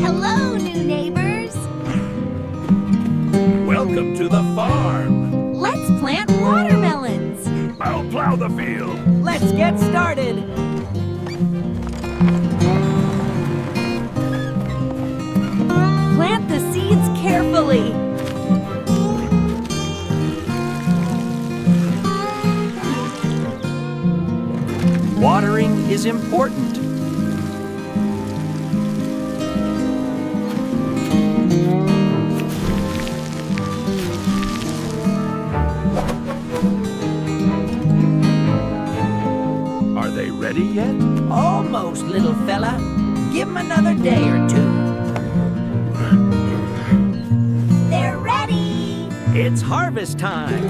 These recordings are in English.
Hello, new neighbors. Welcome to the farm. Let's plant watermelons. I'll plow the field. Let's get started. Plant the seeds carefully. Watering is important. Are they ready yet? Almost, little fella. Give 'em another day or two. They're ready. It's harvest time.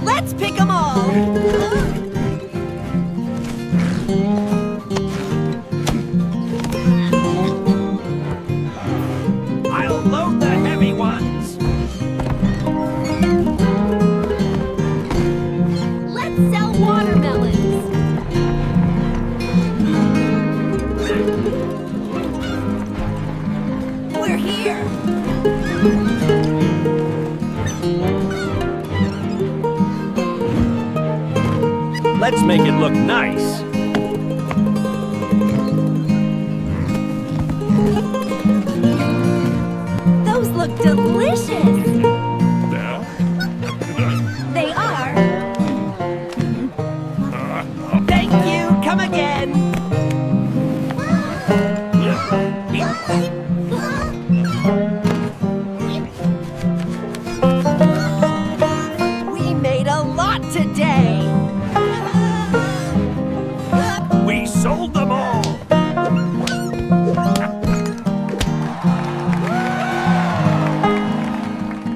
Let's pick them all. I'll load the heavy ones. Let's sell watermelons. We're here. Let's make it look nice. Those look delicious. They are. Thank you. Come again. We made a lot today. We sold them all.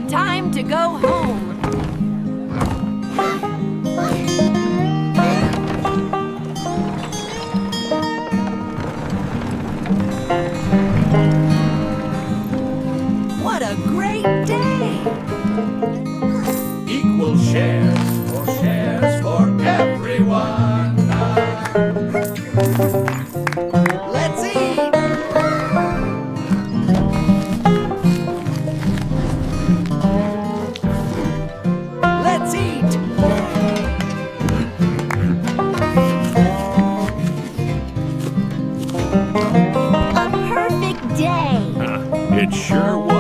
Time to go home. What a great day. Equal shares or shares for everyone. Let's eat. Let's eat. A perfect day. It sure was.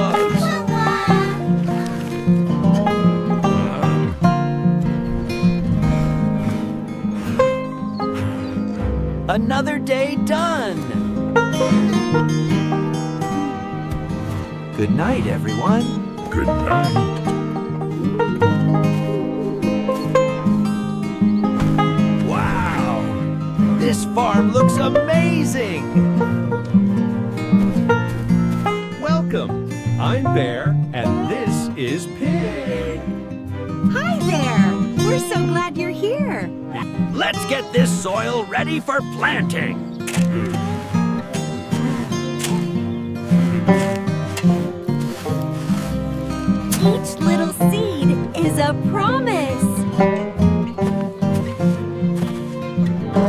Another day done. Good night, everyone. Good night. Wow! This farm looks amazing! Welcome. I'm Bear, and this is Pig. Hi there. We're so glad you're here. Let's get this soil ready for planting. Each little seed is a promise.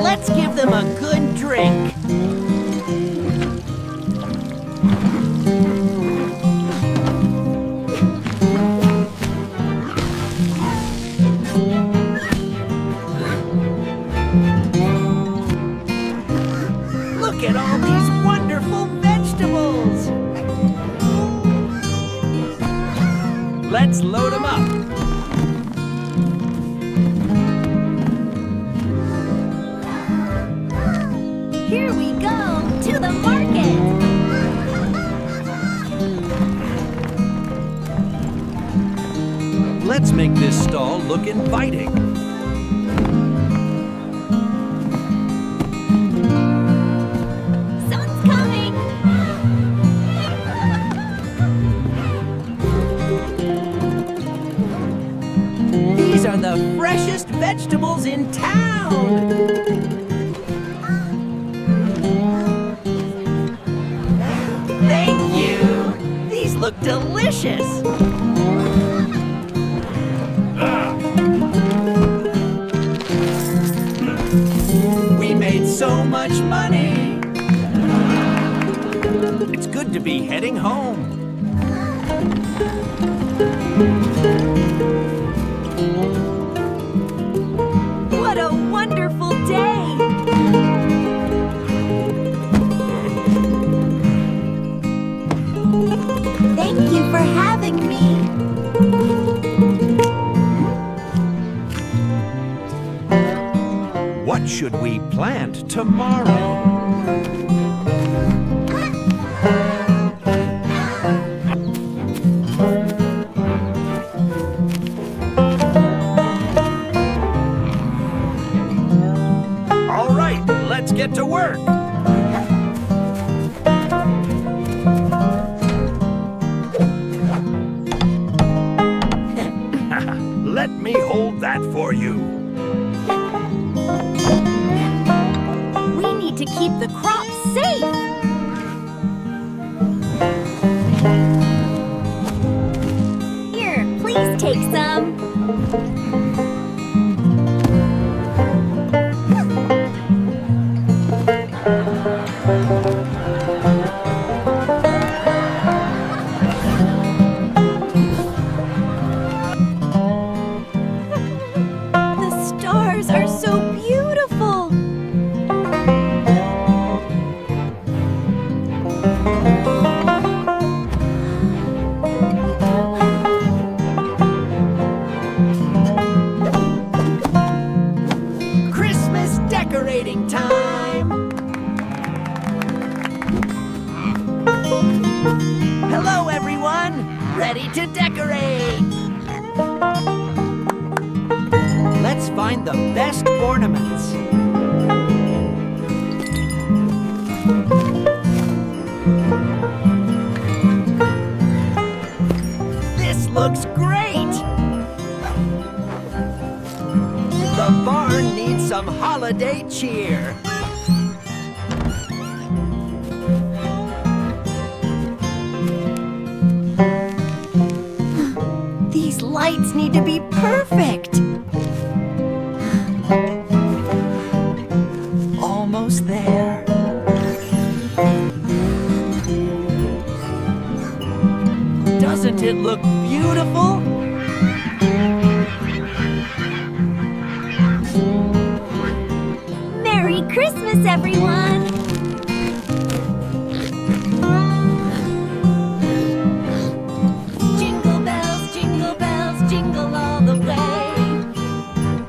Let's give them a good drink. Look at all these wonderful vegetables. Let's load them up. Here we go to the market. Let's make this stall look inviting. Someone's coming. These are the freshest vegetables in town. Thank you. These look delicious. We made so much money. It's good to be heading home. What a wonderful day! Thank you for having me. What should we plant tomorrow? All right, let's get to work. Let me hold that for you. We need to keep the crops safe. Here, please take some. The stars are so beautiful. Christmas decorating time! Hello, everyone! Ready to decorate! Let's find the best ornaments. This looks great! The barn needs some holiday cheer. These lights need to be perfect. Almost there. Doesn't it look beautiful? Merry Christmas, everyone! Jingle bells, jingle all the way.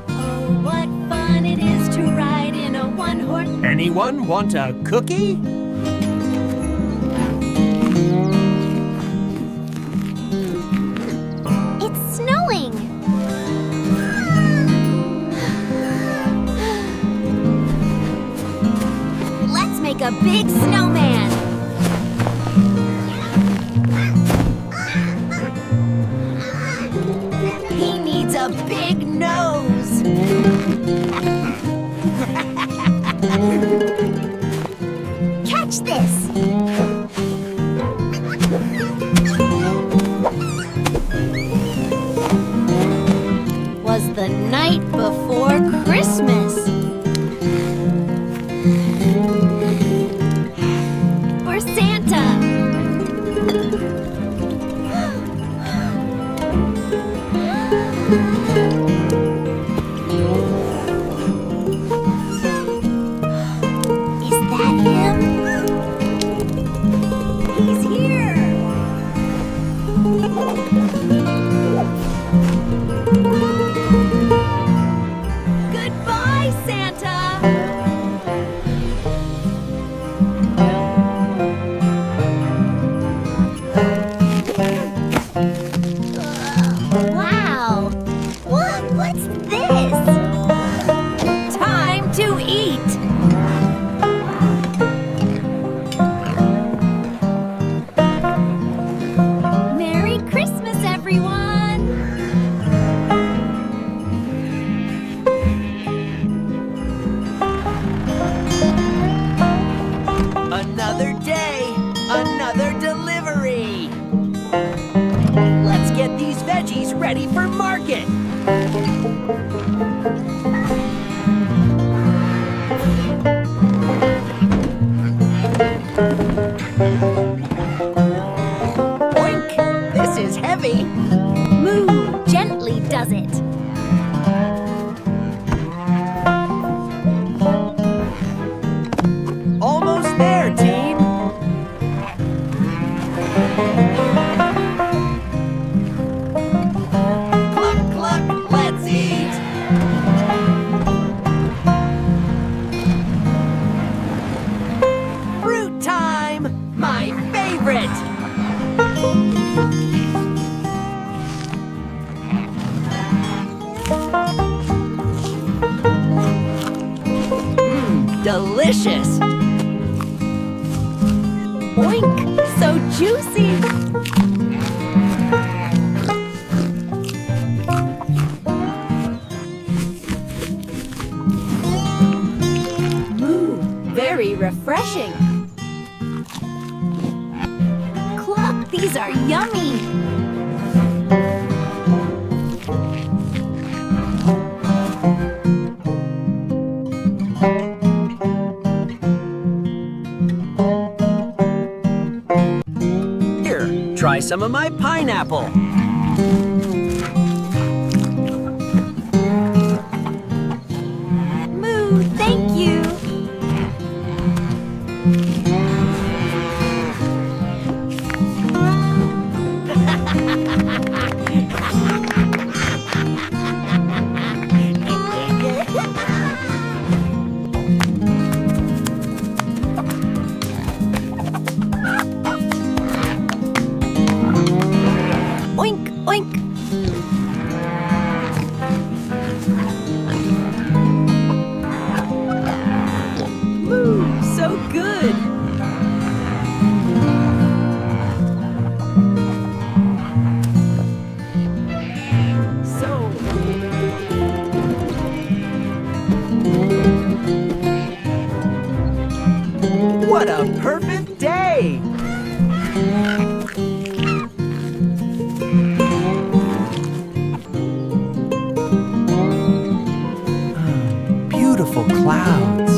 Oh, what fun it is to ride in a one-horse. Anyone want a cookie? It's snowing! Let's make a big snowman! He needs a big nose! Catch this! Was the night before Christmas. For Santa. Is that him? He's here. Goodbye, Santa! Wow! What's this? Time to eat! Merry Christmas, everyone! Another day, another delivery. Let's get these veggies ready for market. delicious. Oink! So juicy! Very refreshing. Cluck, these are yummy. Here, try some of my pineapple. Moo, thank you. Oink, oink. Moo, so good. What a perfect day! Beautiful clouds.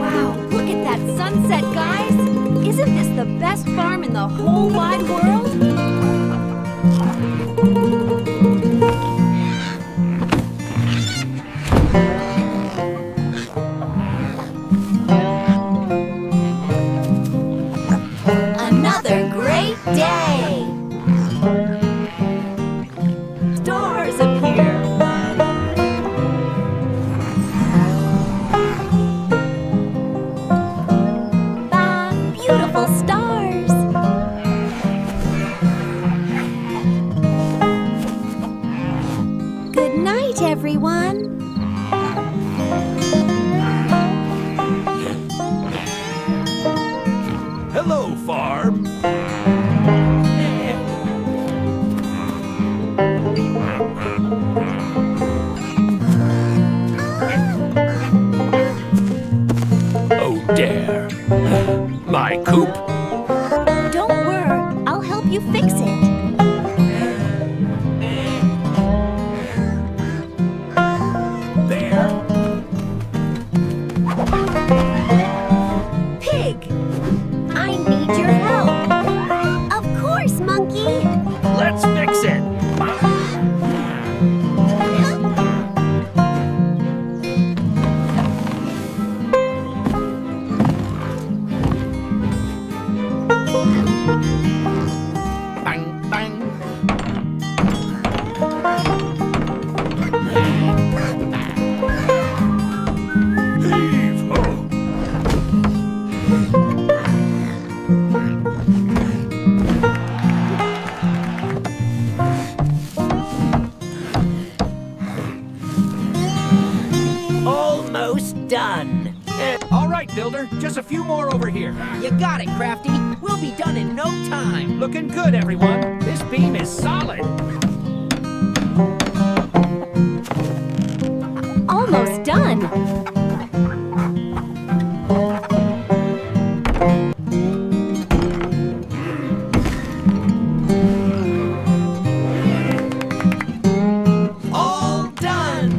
Wow, look at that sunset, guys. Isn't this the best farm in the whole wide world? Another great day. Stars appear. Ah, beautiful stars. Good night, everyone. Hello, farm. Oh, dear. My coop. Don't worry, I'll help you fix it. There. Pig, I need your help. Of course, monkey. Let's fix it. Bang, bang. Heave-ho. Almost done. All right, Builder. Just a few more over here. You got it, Crafty. We'll be done in no time. Looking good, everyone. This beam is solid. Almost done. All done.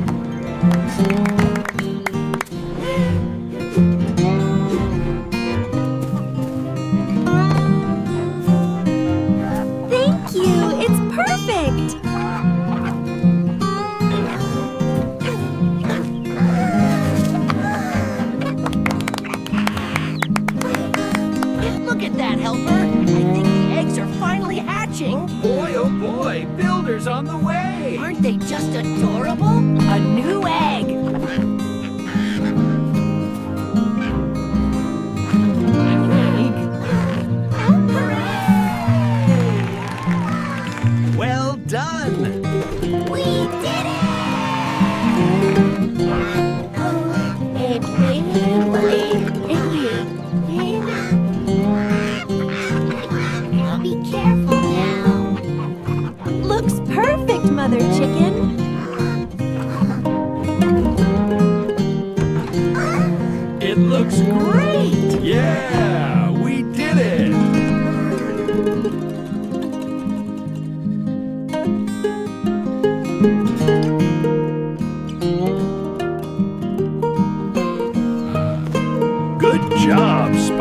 Thank you. It's perfect.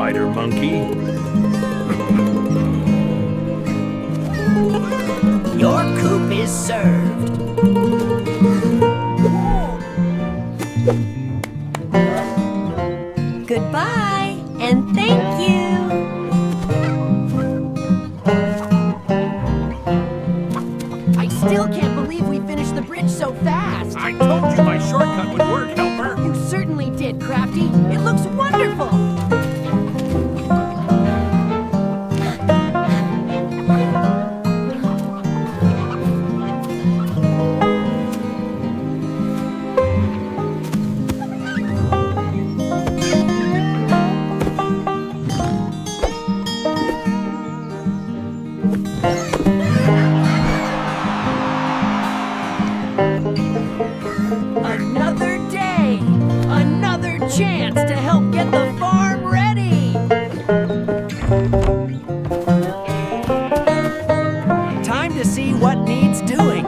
spider monkey. Your coop is served. Goodbye, and thank you. I still can't believe we finished the bridge so fast. I told you my shortcut would work, helper. You certainly did, Crafty. It looks wonderful. Another day, another chance to help get the farm ready. Time to see what needs doing.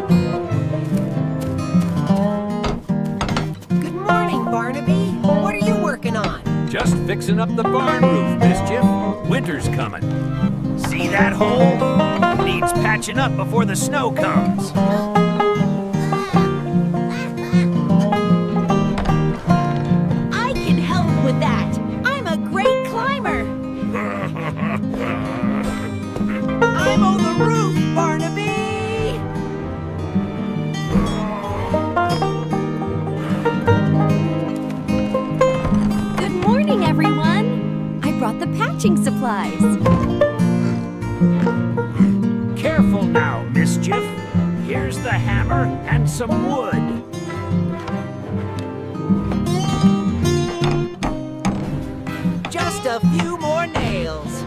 Good morning, Barnaby. What are you working on? Just fixing up the barn roof, Mischief. Winter's coming. See that hole? Needs patching up before the snow comes. I can help with that. I'm a great climber. I'm on the roof, Barnaby. Good morning, everyone. I brought the patching supplies. Careful now, Mischief. Here's the hammer and some wood. Just a few more nails.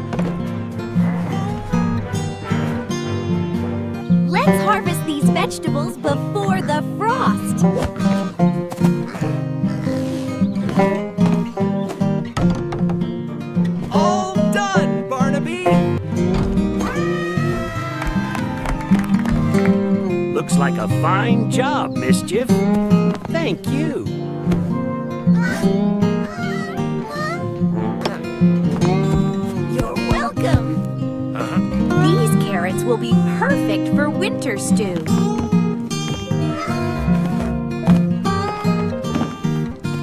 Let's harvest these vegetables before the frost. All done, Barnaby. Looks like a fine job, Mischief. Thank you. You're welcome. These carrots will be perfect for winter stew.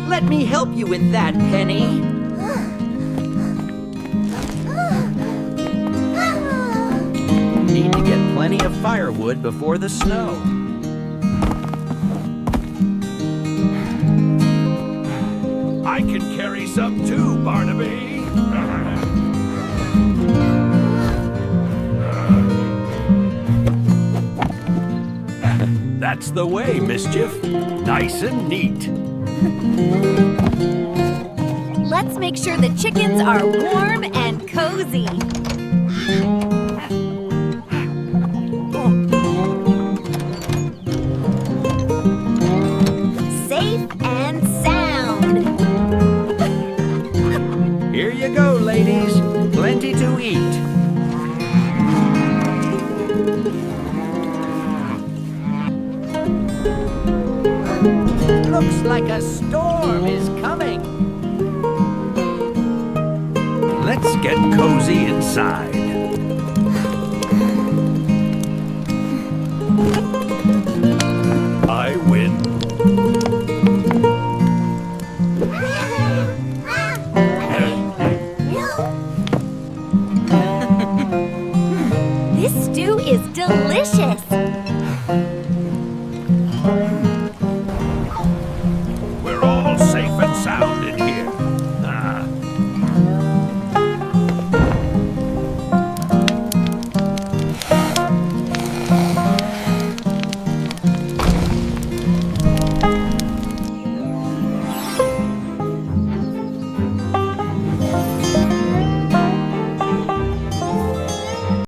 Let me help you with that, Penny. Need to get plenty of firewood before the snow. I can carry some too, Barnaby. That's the way, Mischief. Nice and neat. Let's make sure the chickens are warm and cozy. Safe and sound. Here you go, ladies. Plenty to eat. Looks like a storm is coming. Let's get cozy inside.